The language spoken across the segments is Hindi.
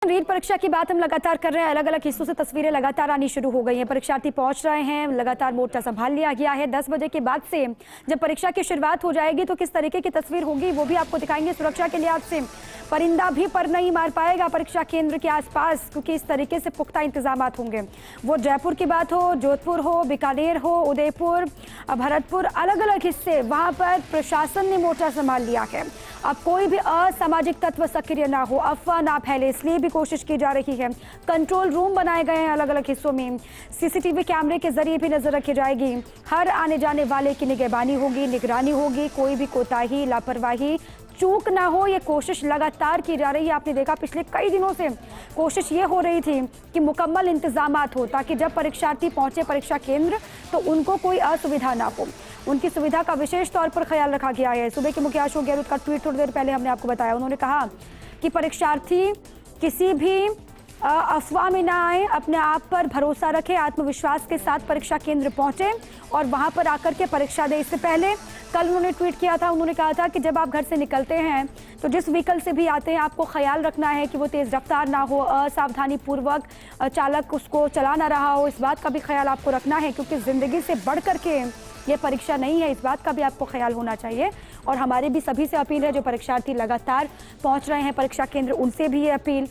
नीट परीक्षा की बात हम लगातार कर रहे हैं। अलग अलग हिस्सों से तस्वीरें लगातार आनी शुरू हो गई हैं। परीक्षार्थी पहुंच रहे हैं, लगातार मोर्चा संभाल लिया गया है। 10 बजे के बाद से जब परीक्षा की शुरुआत हो जाएगी तो किस तरीके की तस्वीर होगी वो भी आपको दिखाएंगे। सुरक्षा के लिहाज से परिंदा भी पर नहीं मार पाएगा परीक्षा केंद्र के आसपास, क्योंकि इस तरीके से पुख्ता इंतजाम होंगे। वो जयपुर की बात हो, जोधपुर हो, बीकानेर हो, उदयपुर, भरतपुर, अलग अलग हिस्से, वहां पर प्रशासन ने मोर्चा संभाल लिया है। अब कोई भी असामाजिक तत्व सक्रिय ना हो, अफवाह ना फैले, इसलिए भी कोशिश की जा रही है। कंट्रोल रूम बनाए गए हैं अलग अलग हिस्सों में। सीसीटीवी कैमरे के जरिए भी नजर रखी जाएगी। हर आने जाने वाले की निगरानी होगी, कोई भी कोताही, लापरवाही, चूक ना हो, ये कोशिश लगातार की जा रही है। आपने देखा पिछले कई दिनों से कोशिश ये हो रही थी कि मुकम्मल इंतजामात हो, ताकि जब परीक्षार्थी पहुंचे परीक्षा केंद्र तो उनको कोई असुविधा ना हो। उनकी सुविधा का विशेष तौर पर ख्याल रखा गया है। सूबे के मुखिया अशोक गहलोत का ट्वीट थोड़ी देर पहले हमने आपको बताया। उन्होंने कहा कि परीक्षार्थी किसी भी अफवाह में ना आए, अपने आप पर भरोसा रखें, आत्मविश्वास के साथ परीक्षा केंद्र पहुंचे और वहां पर आकर के परीक्षा दे। इससे पहले कल उन्होंने ट्वीट किया था, उन्होंने कहा था कि जब आप घर से निकलते हैं तो जिस व्हीकल से भी आते हैं आपको ख्याल रखना है कि वो तेज़ रफ्तार ना हो, असावधानी पूर्वक चालक उसको चला ना रहा हो। इस बात का भी ख्याल आपको रखना है, क्योंकि ज़िंदगी से बढ़ करके ये परीक्षा नहीं है, इस बात का भी आपको ख्याल होना चाहिए। और हमारी भी सभी से अपील है, जो परीक्षार्थी लगातार पहुंच रहे हैं परीक्षा केंद्र, उनसे भी ये अपील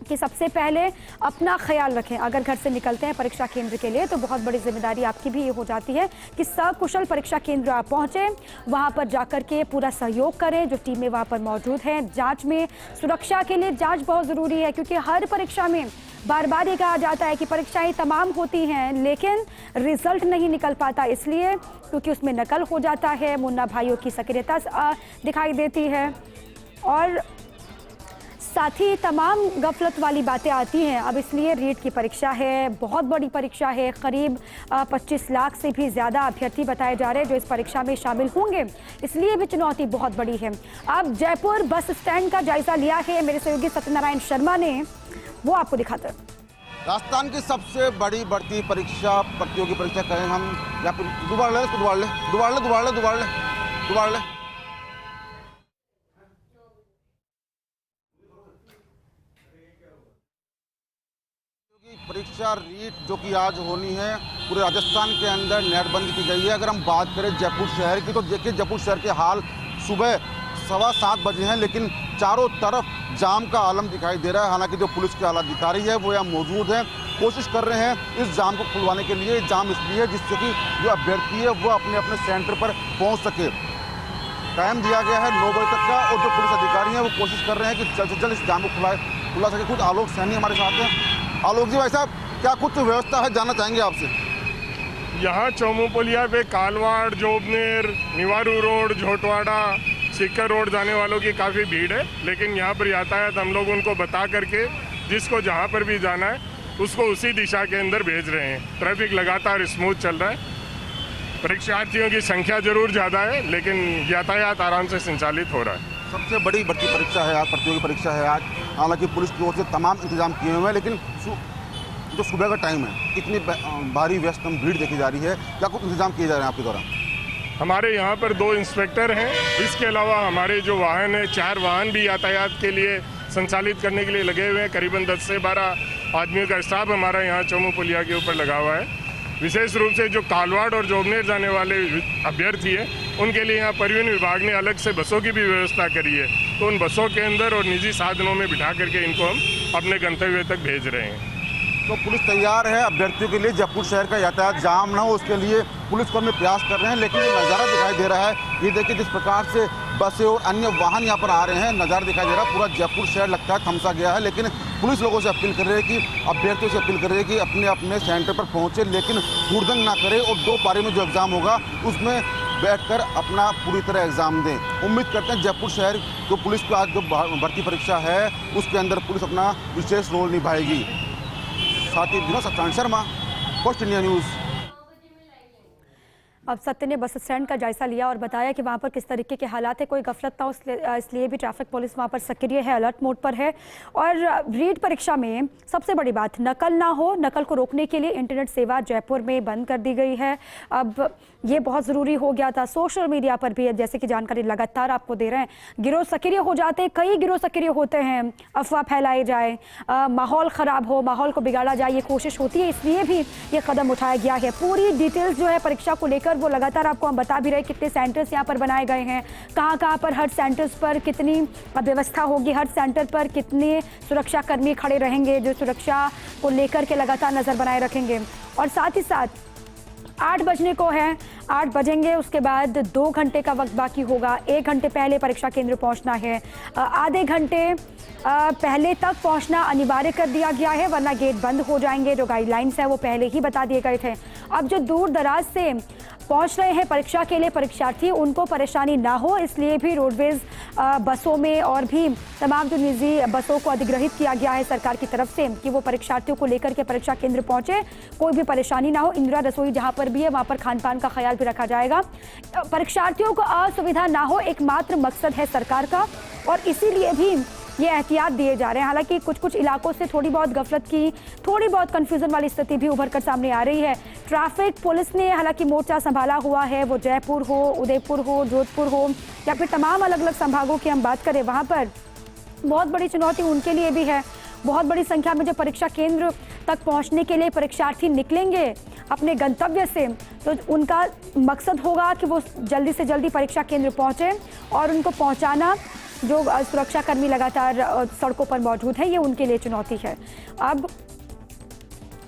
कि सबसे पहले अपना ख्याल रखें। अगर घर से निकलते हैं परीक्षा केंद्र के लिए तो बहुत बड़ी जिम्मेदारी आपकी भी ये हो जाती है कि सकुशल परीक्षा केंद्र आप पहुंचे, वहां पर जाकर के पूरा सहयोग करें। जो टीमें वहां पर मौजूद हैं, जांच में, सुरक्षा के लिए जांच बहुत ज़रूरी है, क्योंकि हर परीक्षा में बार बार ये कहा जाता है कि परीक्षाएं तमाम होती हैं लेकिन रिजल्ट नहीं निकल पाता, इसलिए क्योंकि उसमें नकल हो जाता है, मुन्ना भाइयों की सक्रियता दिखाई देती है और साथ ही तमाम गफलत वाली बातें आती हैं। अब इसलिए रीट की परीक्षा है, बहुत बड़ी परीक्षा है, करीब 25 लाख से भी ज़्यादा अभ्यर्थी बताए जा रहे हैं जो इस परीक्षा में शामिल होंगे, इसलिए भी चुनौती बहुत बड़ी है। अब जयपुर बस स्टैंड का जायजा लिया है मेरे सहयोगी सत्यनारायण शर्मा ने, वो आपको दिखाते हैं। राजस्थान की सबसे बड़ी बढ़ती परीक्षा, प्रतियोगी परीक्षा कहें हम, या फिर दुबार ले। परीक्षा रीट जो कि आज होनी है, पूरे राजस्थान के अंदर नेटबंदी की गई है। अगर हम बात करें जयपुर शहर की तो देखिए जयपुर शहर के हाल सुबह 7:15 बजे हैं, लेकिन चारों तरफ जाम का आलम दिखाई दे रहा है। हालांकि जो पुलिस के आला अधिकारी है वो यहाँ मौजूद हैं, कोशिश कर रहे हैं इस जाम को खुलवाने के लिए। जाम इसलिए है जिससे कि जो अभ्यर्थी है वो अपने अपने सेंटर पर पहुँच सके। टाइम दिया गया है 9 बजे तक का, और जो पुलिस अधिकारी हैं वो कोशिश कर रहे हैं कि जल्द से जल्द इस जाम को खुला सके। कुछ आलोक सैनी हमारे साथ हैं। आलोक जी, भाई साहब, क्या कुछ व्यवस्था है, जानना चाहेंगे आपसे। यहाँ चौमुपुलिया पे कालवाड़, जोबनेर, निवारू रोड, झोटवाड़ा, सिक्कर रोड जाने वालों की काफ़ी भीड़ है, लेकिन यहाँ पर यातायात हम लोग उनको बता करके जिसको जहाँ पर भी जाना है उसको उसी दिशा के अंदर भेज रहे हैं। ट्रैफिक लगातार स्मूथ चल रहा है। परीक्षार्थियों की संख्या जरूर ज़्यादा है, लेकिन यातायात आराम से संचालित हो रहा है। सबसे बड़ी भर्ती परीक्षा है आज, प्रतियोगी परीक्षा है आज। हालांकि पुलिस की ओर से तमाम इंतजाम किए हुए हैं, लेकिन जो सुबह का टाइम है, इतनी भारी व्यस्त भीड़ देखी जा रही है, क्या कुछ इंतजाम किए जा रहे हैं आपके द्वारा? हमारे यहाँ पर 2 इंस्पेक्टर हैं, इसके अलावा हमारे जो वाहन है 4 वाहन भी यातायात के लिए संचालित करने के लिए लगे हुए हैं। करीबन 10 से 12 आदमियों का स्टाफ हमारा यहाँ चौमुपुलिया के ऊपर लगा हुआ है। विशेष रूप से जो कालवाड़ और जोबनेर जाने वाले अभ्यर्थी हैं उनके लिए यहाँ परिवहन विभाग ने अलग से बसों की भी व्यवस्था करी है, तो उन बसों के अंदर और निजी साधनों में बिठा करके इनको हम अपने गंतव्य तक भेज रहे हैं। तो पुलिस तैयार है अभ्यर्थियों के लिए, जयपुर शहर का यातायात जाम ना हो उसके लिए पुलिसकर्मी प्रयास कर रहे हैं। लेकिन ये नज़ारा दिखाई दे रहा है, ये देखिए जिस प्रकार से बसें और अन्य वाहन यहाँ पर आ रहे हैं, नज़ारा दिखाई दे रहा है। पूरा जयपुर शहर लगता है थमसा गया है। लेकिन पुलिस लोगों से अपील कर रही है कि अभ्यर्थियों से अपील कर रही है कि अपने अपने सेंटर पर पहुँचे, लेकिन हुड़दंग ना करें और 2 पारी में जो एग्ज़ाम होगा उसमें बैठकर अपना पूरी तरह एग्ज़ाम दें। उम्मीद करते हैं जयपुर शहर जो पुलिस की आज जो भर्ती परीक्षा है उसके अंदर पुलिस अपना विशेष रोल निभाएगी। साथ ही Satyanarayan Sharma, post India news. अब सत्य ने बस स्टैंड का जायजा लिया और बताया कि वहाँ पर किस तरीके के हालात है, कोई गफलत ना हो इसलिए भी ट्रैफिक पुलिस वहाँ पर सक्रिय है, अलर्ट मोड पर है। और रीट परीक्षा में सबसे बड़ी बात, नकल ना हो, नकल को रोकने के लिए इंटरनेट सेवा जयपुर में बंद कर दी गई है। अब ये बहुत ज़रूरी हो गया था। सोशल मीडिया पर भी जैसे कि जानकारी लगातार आपको दे रहे हैं, गिरोह सक्रिय हो जाते हैं, कई गिरोह सक्रिय होते हैं, अफवाह फैलाई जाए, माहौल ख़राब हो, माहौल को बिगाड़ा जाए, ये कोशिश होती है, इसलिए भी ये कदम उठाया गया है। पूरी डिटेल्स जो है परीक्षा को लेकर वो लगातार आपको हम बता भी रहे, कितने सेंटर्स यहाँ पर बनाए गए हैं, कहाँ कहाँ पर हर सेंटर्स पर कितनी व्यवस्था होगी, हर सेंटर पर कितने सुरक्षा कर्मी खड़े रहेंगे जो सुरक्षा को लेकर के लगातार नज़र बनाए रखेंगे। और साथ ही साथ 8 बजने को है, 8 बजेंगे, उसके बाद 2 घंटे का वक्त बाकी होगा। 1 घंटे पहले परीक्षा केंद्र पहुंचना है, आधे घंटे पहले तक पहुंचना अनिवार्य कर दिया गया है, वरना गेट बंद हो जाएंगे। जो गाइडलाइंस है वो पहले ही बता दिए गए थे। अब जो दूर दराज से पहुंच रहे हैं परीक्षा के लिए परीक्षार्थी, उनको परेशानी ना हो इसलिए भी रोडवेज बसों में और भी तमाम जो निजी बसों को अधिग्रहित किया गया है सरकार की तरफ से कि वो परीक्षार्थियों को लेकर के परीक्षा केंद्र पहुंचे, कोई भी परेशानी ना हो। इंदिरा रसोई जहां पर भी है वहां पर खान पान का ख्याल भी रखा जाएगा। परीक्षार्थियों को असुविधा ना हो एकमात्र मकसद है सरकार का, और इसीलिए भी ये एहतियात दिए जा रहे हैं। हालांकि कुछ कुछ इलाकों से थोड़ी बहुत गफलत की, थोड़ी बहुत कंफ्यूजन वाली स्थिति भी उभर कर सामने आ रही है। ट्रैफिक पुलिस ने हालांकि मोर्चा संभाला हुआ है, वो जयपुर हो, उदयपुर हो, जोधपुर हो या फिर तमाम अलग अलग संभागों की हम बात करें, वहाँ पर बहुत बड़ी चुनौती उनके लिए भी है। बहुत बड़ी संख्या में जो परीक्षा केंद्र तक पहुँचने के लिए परीक्षार्थी निकलेंगे अपने गंतव्य से, तो उनका मकसद होगा कि वो जल्दी से जल्दी परीक्षा केंद्र पहुँचे, और उनको पहुँचाना जो सुरक्षाकर्मी लगातार सड़कों पर मौजूद हैं, ये उनके लिए चुनौती है। अब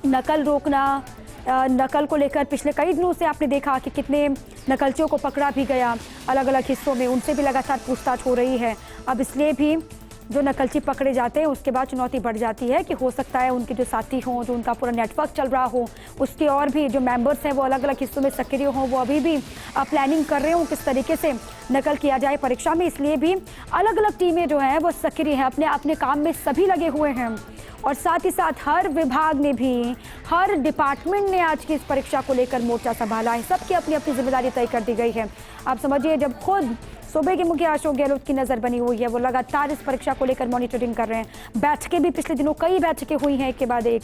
नकल रोकना, नकल को लेकर पिछले कई दिनों से आपने देखा कि कितने नकलचियों को पकड़ा भी गया अलग अलग हिस्सों में, उनसे भी लगातार पूछताछ हो रही है। अब इसलिए भी जो नकलची पकड़े जाते हैं उसके बाद चुनौती बढ़ जाती है कि हो सकता है उनके जो साथी हों, जो उनका पूरा नेटवर्क चल रहा हो, उसके और भी जो मेंबर्स हैं वो अलग अलग हिस्सों में सक्रिय हों, वो अभी भी प्लानिंग कर रहे हों किस तरीके से नकल किया जाए परीक्षा में। इसलिए भी अलग अलग टीमें जो हैं वो सक्रिय हैं, अपने अपने काम में सभी लगे हुए हैं। और साथ ही साथ हर विभाग ने भी, हर डिपार्टमेंट ने आज की इस परीक्षा को लेकर मोर्चा संभाला है। सबकी अपनी अपनी जिम्मेदारी तय कर दी गई है। आप समझिए, जब खुद सूबे के मुखिया अशोक गहलोत की नज़र बनी हुई है, वो लगातार इस परीक्षा को लेकर मॉनिटरिंग कर रहे हैं। बैठकें भी पिछले दिनों कई बैठकें हुई हैं एक के बाद एक,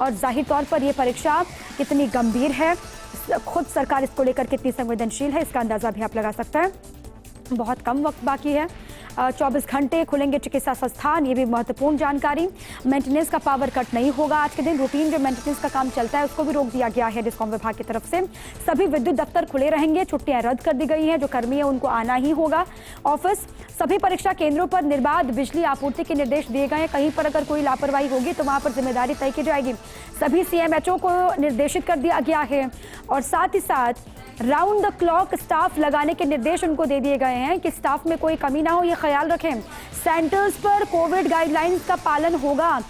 और जाहिर तौर पर ये परीक्षा कितनी गंभीर है, खुद सरकार इसको लेकर कितनी संवेदनशील है, इसका अंदाज़ा भी आप लगा सकते हैं। बहुत कम वक्त बाकी है, 24 घंटे खुलेंगे चिकित्सा संस्थान, ये भी महत्वपूर्ण जानकारी। मेंटेनेंस का पावर कट नहीं होगा आज के दिन, रूटीन जो मेंटेनेंस का काम चलता है उसको भी रोक दिया गया है डिस्कॉम विभाग की तरफ से। सभी विद्युत दफ्तर खुले रहेंगे, छुट्टियां रद्द कर दी गई हैं, जो कर्मी है उनको आना ही होगा ऑफिस। सभी परीक्षा केंद्रों पर निर्बाध बिजली आपूर्ति के निर्देश दिए गए हैं, कहीं पर अगर कोई लापरवाही होगी तो वहाँ पर जिम्मेदारी तय की जाएगी। सभी CMHO को निर्देशित कर दिया गया है, और साथ ही साथ राउंड द क्लॉक स्टाफ लगाने के निर्देश उनको दे दिए गए हैं कि स्टाफ में कोई कमी ना हो, ये ख्याल रखें। सेंटर्स पर कोविड गाइडलाइंस का पालन होगा।